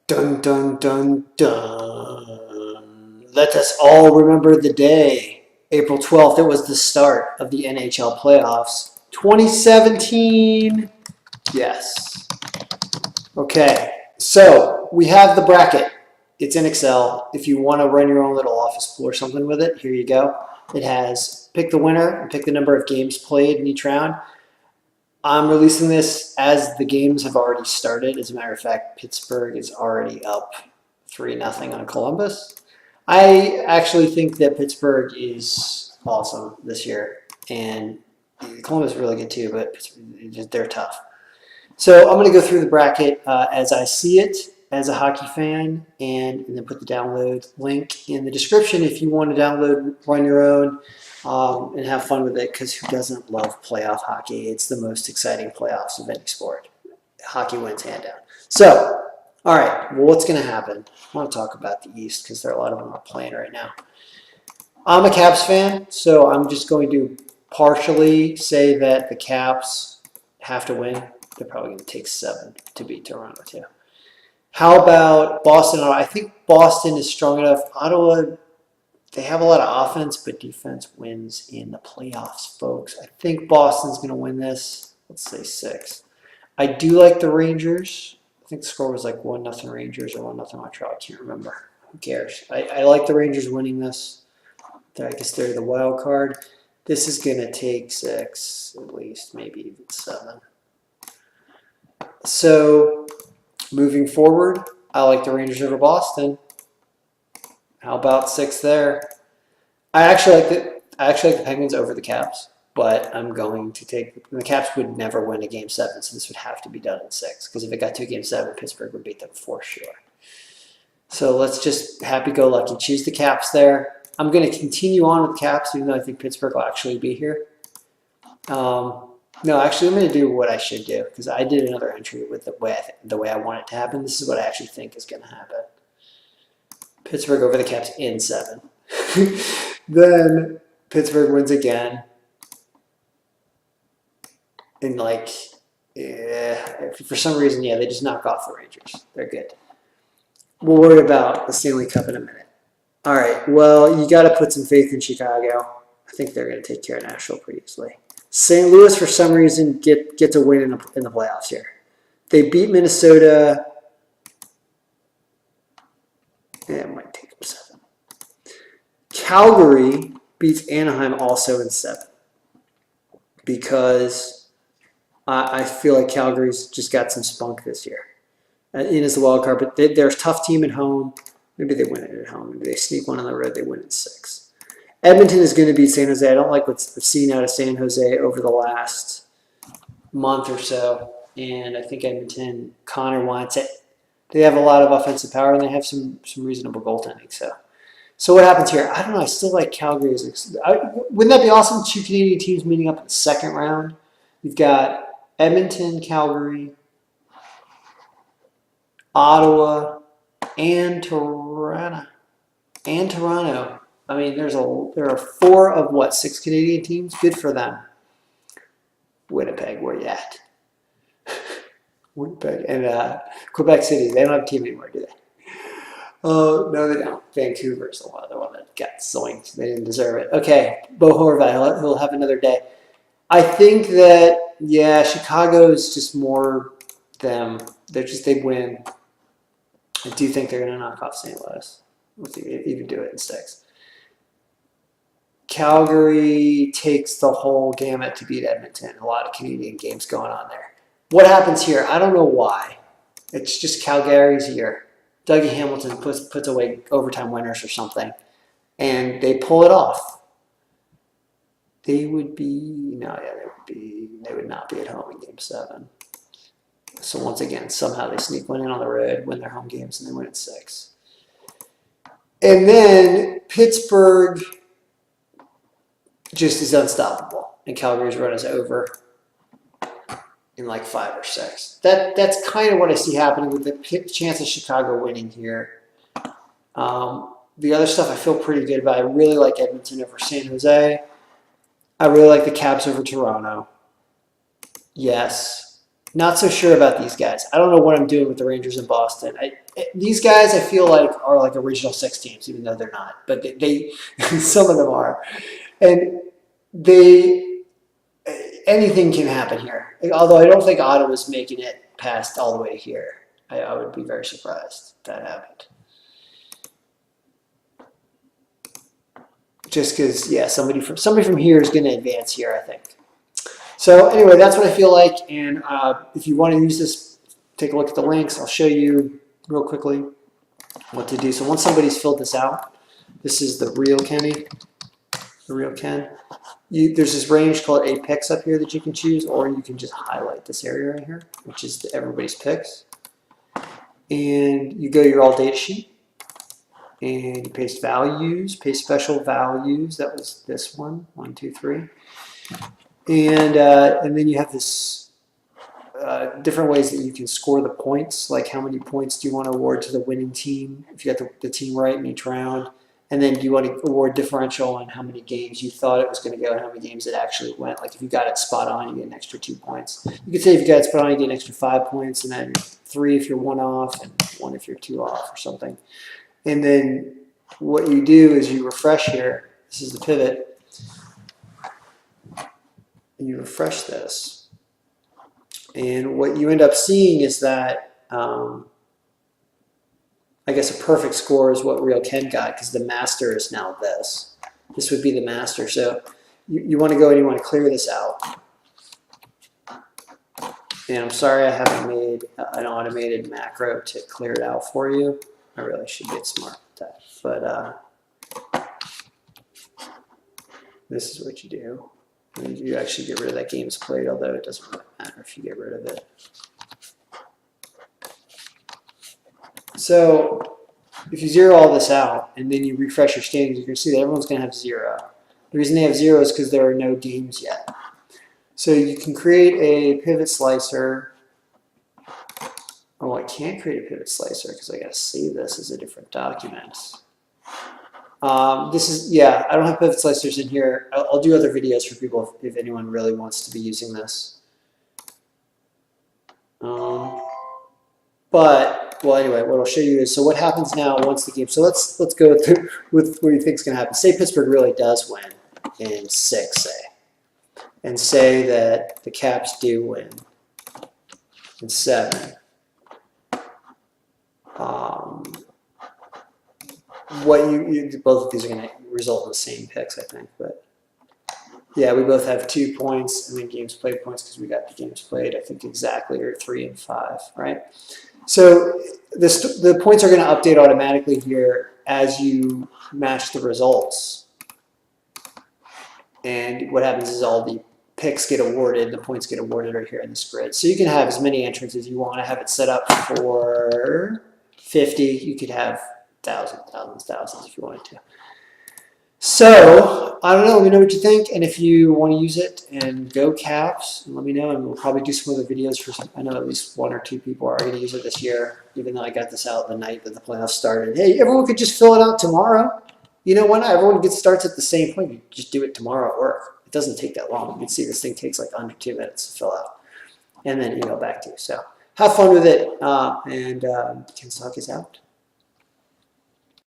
Dun, dun, dun, dun. Let us all remember the day. April 12th, it was the start of the NHL playoffs. 2017. Yes. Okay, so we have the bracket. It's in Excel. If you want to run your own little office pool or something with it, here you go. It has pick the winner and pick the number of games played in each round. I'm releasing this as the games have already started. As a matter of fact, Pittsburgh is already up 3-0 on Columbus. I actually think that Pittsburgh is awesome this year, and Columbus is really good too, but they're tough. So I'm going to go through the bracket as I see it as a hockey fan, and then put the download link in the description if you want to download, run your own, and have fun with it, because who doesn't love playoff hockey? It's the most exciting playoffs of any sport. Hockey wins hand down. So, all right, well, what's going to happen? I want to talk about the East because there are a lot of them are playing right now. I'm a Caps fan, so I'm just going to partially say that the Caps have to win. They're probably going to take 7 to beat Toronto, too. How about Boston? I think Boston is strong enough. Ottawa, they have a lot of offense, but defense wins in the playoffs, folks. I think Boston's going to win this. Let's say 6. I do like the Rangers. I think the score was like 1-0 Rangers or 1-0 Montreal. I can't remember. Who cares? I like the Rangers winning this. I guess they're the wild card. This is going to take 6 at least, maybe even 7. So moving forward, I like the Rangers over Boston. How about 6 there? I actually like the Penguins over the Caps, but I'm going to take the Caps would never win a game 7, so this would have to be done in 6. Because if it got to game 7, Pittsburgh would beat them for sure. So let's just happy-go-lucky choose the Caps there. I'm going to continue on with Caps, even though I think Pittsburgh will actually be here. No, actually, I'm going to do what I should do, because I did another entry with the way I want it to happen. This is what I actually think is going to happen. Pittsburgh over the Caps in 7. Then Pittsburgh wins again. And for some reason, they just knock off the Rangers. They're good. We'll worry about the Stanley Cup in a minute. All right, well, you got to put some faith in Chicago. I think they're going to take care of Nashville pretty easily. St. Louis, for some reason, gets a win in the playoffs here. They beat Minnesota. It might take them 7. Calgary beats Anaheim also in 7. Because I feel like Calgary's just got some spunk this year. In as the wild card, but they're a tough team at home. Maybe they win it at home. Maybe they sneak one on the road. They win in 6. Edmonton is going to beat San Jose. I don't like what I've seen out of San Jose over the last month or so. And I think Edmonton, Connor wants it. They have a lot of offensive power, and they have some reasonable goaltending. So what happens here? I don't know. I still like Calgary. Wouldn't that be awesome? 2 Canadian teams meeting up in the second round. You've got Edmonton, Calgary, Ottawa, and Toronto. I mean, there are 4 of 6 Canadian teams. Good for them. Winnipeg, where you at? Winnipeg and Quebec City. They don't have a team anymore, do they? Oh, no, they don't. Vancouver's the one that got zoinked. They didn't deserve it. Okay, Bo Horvat, he'll have another day. I think that, Chicago's just more them. They win. I do think they're going to knock off St. Louis. Let's even do it in 6. Calgary takes the whole gamut to beat Edmonton. A lot of Canadian games going on there. What happens here? I don't know why. It's just Calgary's year. Dougie Hamilton puts away overtime winners or something, and they pull it off. They would not be at home in game 7. So once again, somehow they sneak one in on the road, win their home games, and they win at 6. And then Pittsburgh just is unstoppable, and Calgary's run is over in 5 or 6. That's kind of what I see happening with the chance of Chicago winning here. The other stuff I feel pretty good about. I really like Edmonton over San Jose. I really like the Caps over Toronto. Yes. Not so sure about these guys. I don't know what I'm doing with the Rangers in Boston. These guys I feel like are like original six teams, even though they're not. But they some of them are, and anything can happen here. Although I don't think Ottawa's making it past all the way to here. I would be very surprised if that happened. Just because, yeah, somebody from here is going to advance here, I think. So anyway, that's what I feel like. And if you want to use this, take a look at the links. I'll show you real quickly what to do. So once somebody's filled this out, this is the real Kenny, the real Ken. There's this range called 8 picks up here that you can choose, or you can just highlight this area right here, which is everybody's picks. And you go to your all data sheet, and you paste values, paste special values. That was this one, 1, 2, 3. And then you have this different ways that you can score the points, like how many points do you want to award to the winning team if you got the team right in each round. And then do you want to award differential on how many games you thought it was going to go and how many games it actually went. Like if you got it spot on, you get an extra 2 points. You could say if you got it spot on, you get an extra 5 points, and then 3 if you're 1 off, and 1 if you're 2 off or something. And then what you do is you refresh here. This is the pivot. And you refresh this. And what you end up seeing is that I guess a perfect score is what Real Ken got, because the master is now this. This would be the master. So you want to go and you want to clear this out. And I'm sorry I haven't made an automated macro to clear it out for you. I really should get smart with that. But this is what you do. You actually get rid of that games played, although it doesn't really matter if you get rid of it. So if you zero all this out and then you refresh your standings, you can see that everyone's going to have 0. The reason they have 0 is because there are no games yet. So you can create a pivot slicer. Oh, I can't create a pivot slicer because I got to save this as a different document. This is, yeah, I don't have pivot slicers in here. I'll do other videos for people if anyone really wants to be using this. But, well, anyway, what I'll show you is, so what happens now once the game, so let's go through with what you think is going to happen. Say Pittsburgh really does win in 6, say. And say that the Caps do win in 7. Both of these are going to result in the same picks, I think. But yeah, we both have 2 points and then games played points because we got the games played, I think exactly, or 3 and 5, right? So the points are going to update automatically here as you match the results. And what happens is all the picks get awarded, the points get awarded right here in this grid. So you can have as many entrants as you want. I have it set up for 50. You could have thousands if you wanted to. So, I don't know, let me know what you think, and if you want to use it, and go Caps, and let me know, and we'll probably do some other videos for I know at least 1 or 2 people are going to use it this year, even though I got this out the night that the playoffs started. Hey, everyone could just fill it out tomorrow. You know, why not? Everyone starts at the same point. You just do it tomorrow at work. It doesn't take that long. You can see this thing takes like under 2 minutes to fill out, and then email back to you. So, have fun with it, and Ken Stock is out.